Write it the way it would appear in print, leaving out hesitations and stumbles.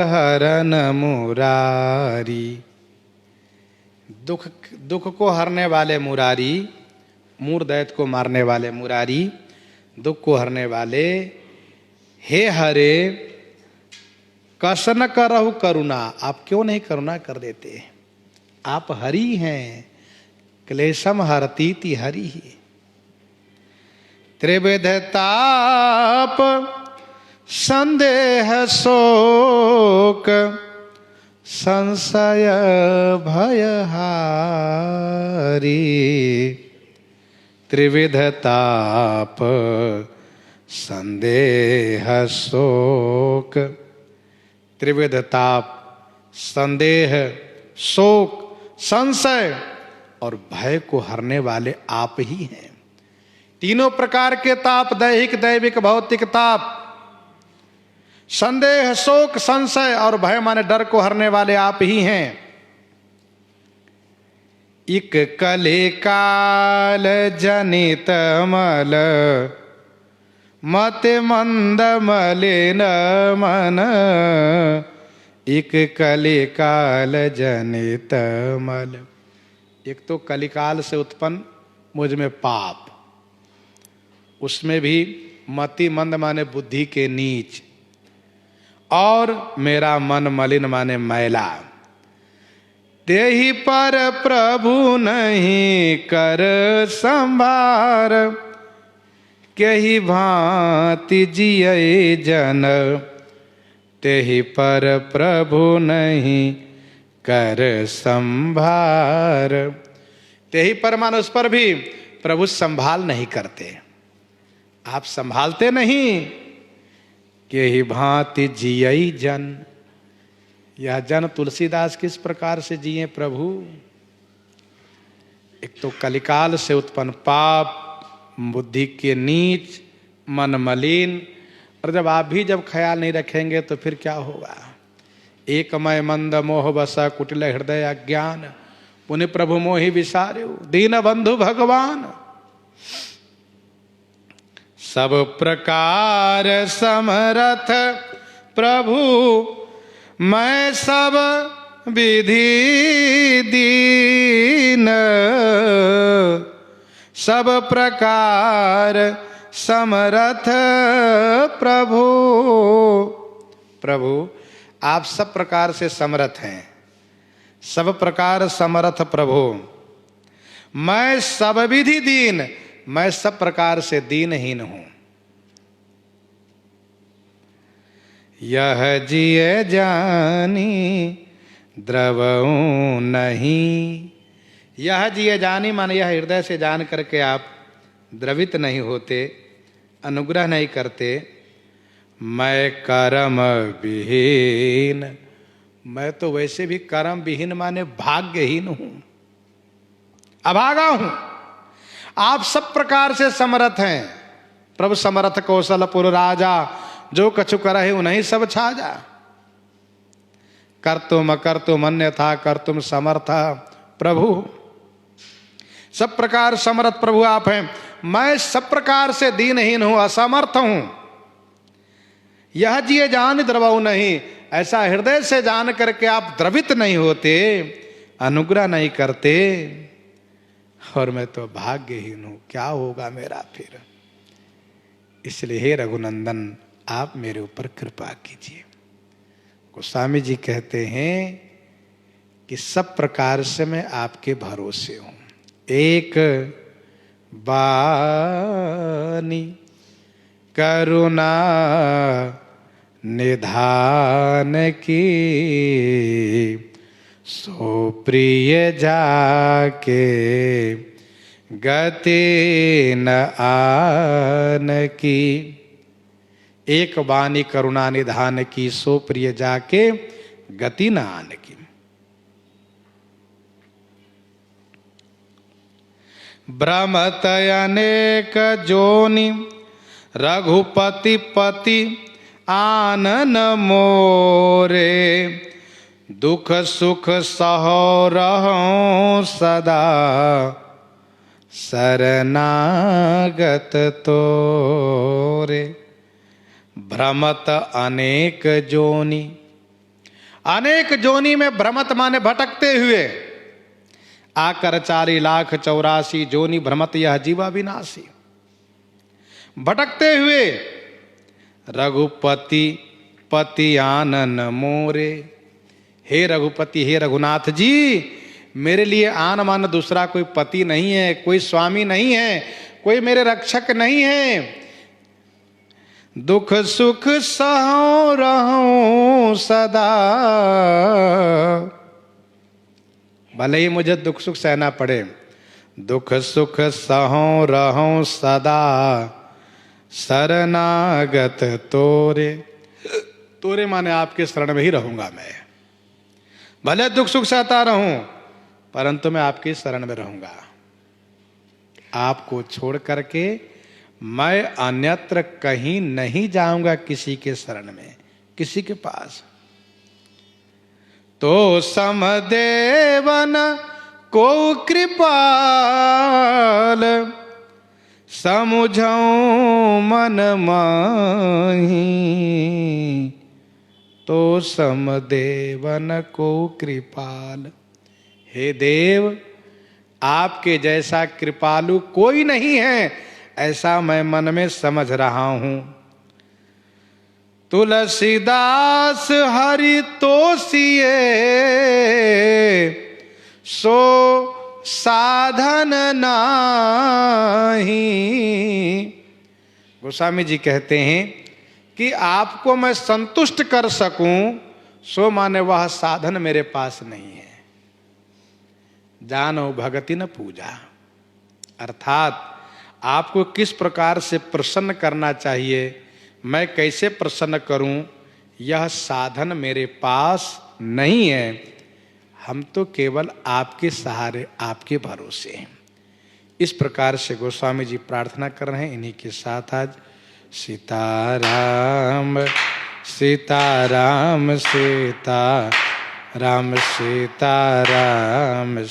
हरन मुरारी। दुख दुख को हरने वाले मुरारी, मूर दैत को मारने वाले मुरारी, दुख को हरने वाले, हे हरे कसन करहु करुणा। आप क्यों नहीं करुणा कर देते? आप हरि हैं, क्लेशम हरतीति हरि ही। त्रिविध ताप संदेह शोक संशय भयहारी। त्रिविध ताप संदेह शोक, त्रिविध ताप संदेह शोक संशय और भय को हरने वाले आप ही हैं। तीनों प्रकार के ताप, दैहिक दैविक भौतिक ताप, संदेह शोक संशय और भय माने डर को हरने वाले आप ही हैं। इक कले काल जनित मल मत मंद मलिन मन। इक कले काल जनित मल, एक तो कलिकाल से उत्पन्न मुझ में पाप, उसमें भी मति मंद माने बुद्धि के नीच, और मेरा मन मलिन माने मैला। तेहि पर प्रभु नहीं कर संभार, केहि भांति जियै जन। तेहि पर प्रभु नहीं कर संभार। तेहि पर मान उस पर भी प्रभु संभाल नहीं करते, आप संभालते नहीं। केहि भांति जियै जन, यह जन तुलसीदास किस प्रकार से जिए प्रभु? एक तो कलिकाल से उत्पन्न पाप, बुद्धि के नीच, मन मलिन, और जब आप भी जब ख्याल नहीं रखेंगे तो फिर क्या होगा? एक मय मंद मोह बसा कुटिल हृदय अज्ञान, पुनि प्रभु मोहि विसार्यो दीन बंधु भगवान। सब प्रकार समरथ प्रभु मैं सब विधि दीन। सब प्रकार समरथ प्रभु, प्रभु आप सब प्रकार से समर्थ हैं। सब प्रकार समर्थ प्रभु, मैं सब विधि दीन, मैं सब प्रकार से दीनहीन हूं। यह जिय जानी द्रवऊं नहीं। यह जिय जानी माने यह हृदय से जान करके आप द्रवित नहीं होते, अनुग्रह नहीं करते। मैं कर्म विहीन, मैं तो वैसे भी कर्म विहीन माने भाग्यहीन हूं, अभागा हूं। आप सब प्रकार से समर्थ हैं प्रभु। समर्थ कौशलपुर राजा, जो कछु करहि उन्हीं सब छाजा। कर्तुम अकर्तुम अन्यथा कर्तुम समर्थ प्रभु। सब प्रकार समर्थ प्रभु आप हैं। मैं सब प्रकार से दीनहीन हूं, असमर्थ हूं। यह जिए जान द्रवऊ नहीं, ऐसा हृदय से जान करके आप द्रवित नहीं होते, अनुग्रह नहीं करते, और मैं तो भाग्यहीन हूं, क्या होगा मेरा फिर? इसलिए हे रघुनंदन आप मेरे ऊपर कृपा कीजिए। गोस्वामी जी कहते हैं कि सब प्रकार से मैं आपके भरोसे हूं। एक बानी करुणा निधान की, सो प्रिय जाके गति न आन की। एक बानी करुणा निधान की, सो प्रिय जाके गति न आन की। भ्रमत अनेक जोनि रघुपति पति आनन मोरे। दुख सुख सहो रहो सदा शरणागत तोरे। भ्रमत अनेक जोनि, अनेक जोनी में भ्रमत माने भटकते हुए, आकर 4,84,000 जोनी भ्रमत यह जीवा विनाशी। भटकते हुए रघुपति पति आनन मोरे, हे रघुपति, हे रघुनाथ जी, मेरे लिए आन मान दूसरा कोई पति नहीं है, कोई स्वामी नहीं है, कोई मेरे रक्षक नहीं है। दुख सुख सहूं रहूं सदा, भले ही मुझे दुख सुख सहना पड़े, दुख सुख सहूं रहूं सदा, शरणागत तोरे। तोरे माने आपके शरण में ही रहूंगा मैं, भले दुख सुख सहता रहूं परंतु मैं आपकी शरण में रहूंगा। आपको छोड़ करके मैं अन्यत्र कहीं नहीं जाऊंगा, किसी के शरण में, किसी के पास। तो समदेवन को कृपाल, समुझऊं मन माही। तो समदेवन को कृपाल, हे देव, आपके जैसा कृपालु कोई नहीं है, ऐसा मैं मन में समझ रहा हूं। तुलसीदास हरि तोषिए, सो साधन नाही। गोस्वामी जी कहते हैं कि आपको मैं संतुष्ट कर सकूं, सो माने वह साधन मेरे पास नहीं है। जानो भगति न पूजा, अर्थात आपको किस प्रकार से प्रसन्न करना चाहिए, मैं कैसे प्रसन्न करूं, यह साधन मेरे पास नहीं है। हम तो केवल आपके सहारे, आपके भरोसे हैं। इस प्रकार से गोस्वामी जी प्रार्थना कर रहे हैं। इन्हीं के साथ आज सीताराम सीताराम सीताराम सीताराम।